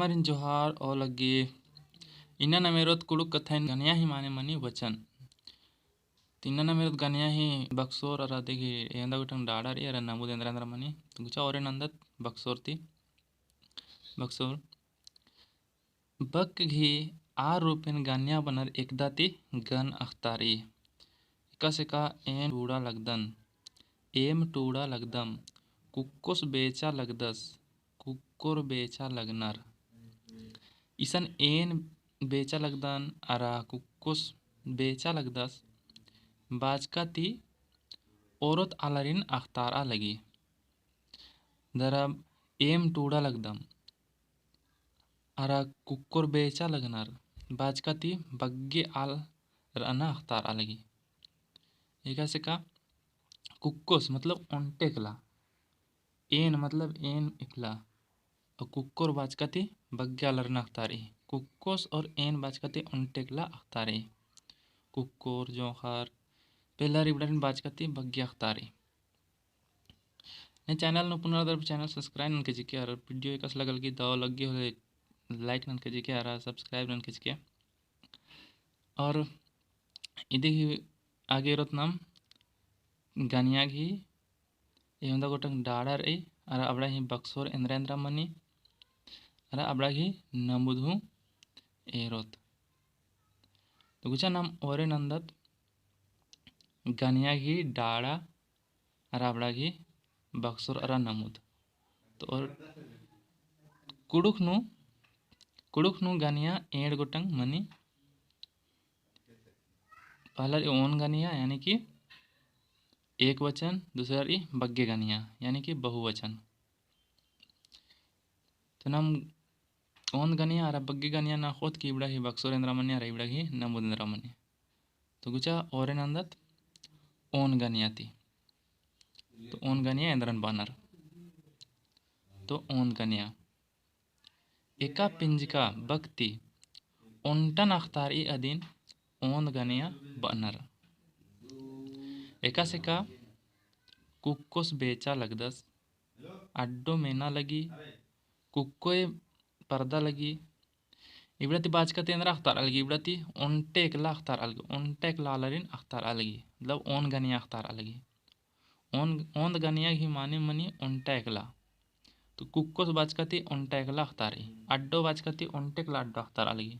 हरमरिन जोहार और लगे इन्ना नमेरोत कुड़ुक कथाइन गनिया ही माने मनी वचन तिन्ना नमेरोत गनिया ही बक्सोर अरा देगी एंदा गुटंग डाडा रे अरा नमूद एंद्रा मनी गुचा और नंदत बक्सोरती बक्सोर बक घी आ रूपेन गनिया बनर एकदाती गन अख्तारी इका एन टूड़ा लगदन एम टूड़ा लगदम कुक्कोस बेचा लगदस कुक्कोर बेचा लगनर इसन एन बेचा लगदन अरा कुक्कोस बेचा लगदस बाजका ती औरत आलरिन अख्तारा लगी दरब एम टूड़ा लगदम अरा कुक्कोर बेचा लगनर बाजका ती बग्गे आल रना अख्तारा लगी एका से का कुक्कोस मतलब ओंटेकला एन मतलब एन इकला और कुक्कोर बाजकाती बग्गे आलरना अख्तारी कुक्कोस और एन बाजकाती ओंटेकला अख्तारी कुक्कोर जोखर पहला रिबडन बाजकाती बग्गे अख्तारी ने चैनल नो पुनर्दर चैनल सब्सक्राइब नन के और वीडियो एकस लगल की दवा लगी हो लाइक नन के और सब्सक्राइब नन के और इदी आगे रोत नाम गनिया घी एवं गोटंग डाड़ा रे और अबड़ा ही बक्सोर एंद्रेंद्रा मनी अरा अबड़ा घी नमुधु एरोत तो गुचा नाम ओरे नंदत गनिया घी डाड़ा अरा अबड़ा घी बक्सोर अरा नमुद तो और कुड़ुक नु गनिया एड़ गोटंग मनी पहला ओन गनिया यानी कि एक वचन दूसरा री बग्गे गनिया यानी कि बहुवचन तो नाम ओन गनिया अरा बग्गे गनिया ना खोद की इबड़ा ही बक्सोरेंद्र मनी अरा इबड़ा ही नमुदेंद्र मनी तो गुचा और नंदत ओन गनिया ती तो ओन गनिया एंद्रन बानर तो ओन गनिया एका पिंजका बक्ति ओंटन अख्तारी अधीन ओन गनिया बानर एका से का कुक्कोस बेचा लगदस अड्डो मेना लगी कुक्कोए पर्दा लगी इबड़ती बाजका तेंद्रा अख्तार अलगी इबड़ती ओंटेकला अख्तार अलगी ओंटेकला अलरिन अख्तार अलगी मतलब ओन गनिया अख्तार अलगी ओन गनिया ही माने मनी ओंटेकला तो कुक्कोस बाजकाती ओंटेकला अख्तारी अड्डो बाजकाती ओंटेकला अड्डो अख्तार अलगी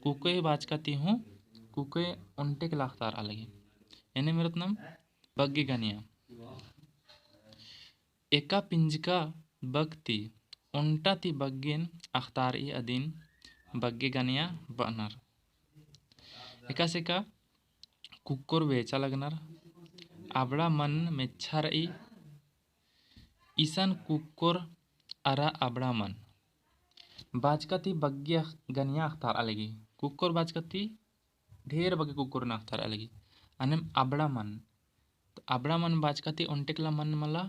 कुक्कोए बाजकाती हूँ कुक्कोए ओंटेकला अख्तार अलगी एने मेरत नाम बग्गी गनिया एका पिंजका बगती ओंटा ती बग्गेन अख्तार ई अधीन बग्गे गनिया बनर एका से का कुक्कोर बेचा लगनर अबड़ा मन मेच्छा रही ईसन कुक्कोर अरा अबड़ा मन बाजकाती बग्गे गनिया अख्तार अलगी कुक्कोर बाजकाती ढेर बग्गे कुक्कोर ना अख्तार अलगी अनेम अबड़ा मन तो अबड़ा मन बाजकाती ओंटेकला मन मला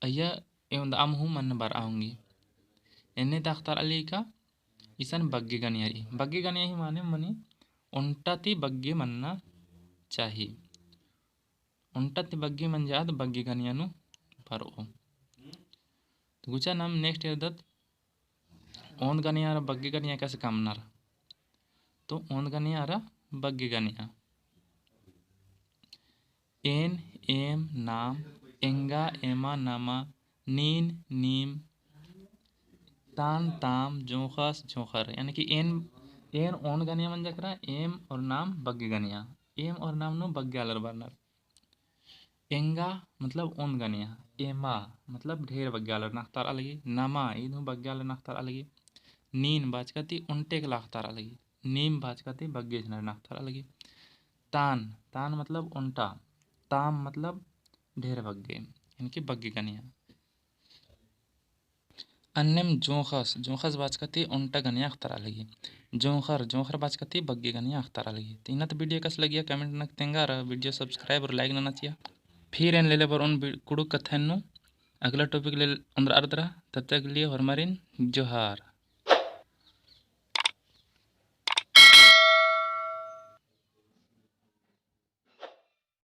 अय्या एवं आम हूँ मन बार आऊंगी एने अख्तार अलगी का ईसन बग्गे गनिया ही माने मनी ओंटाती बग्गे मनना चाहिए ओंटाती बग्गे मन जाद बग्गे गनिया नु पर ओ तो गुचा नाम नेक्स्ट इरदत ओंद गनिया रा बग्गे गनिया कैसे कामनार तो ओंद गनिया रा बग्गे गनिया एन एम नाम एंगा एमा नामा नीन नीम तान ताम जोखस जोखर यानी कि एन ओन गनिया मन जकरा एम और नाम बग्गे गनिया एम और नाम नो बग्गे आलर बरनर एंगा मतलब ओन गनिया एमा मतलब ढेर बग्गे आलर नाख्तार अलगी नामा इधु बग्गे आलर नाख्तार अलगी नीन बाजकाती उनटेक लाख्तार अलगी नीम बाजकाती बग्गे जनर नाख्तार अलगी तान तान मतलब उनटा ताम मतलब ढेर बग्गे यानी कि बग्गे गनिया अन्यम जोखस बाजकाती उनटा गनिया अख्तार अलगी जोखर बाजकाती बग्गे गनिया अख्तार अलगी तीन तो वीडियो कस लगिया कमेंट नक तेंगा वीडियो सब्सक्राइब और लाइक ना चाहिए फिर एन ले पर उन कुड़ुक कथन अगला टॉपिक ले अंदर तब तक लिए हरमारिन जोहार।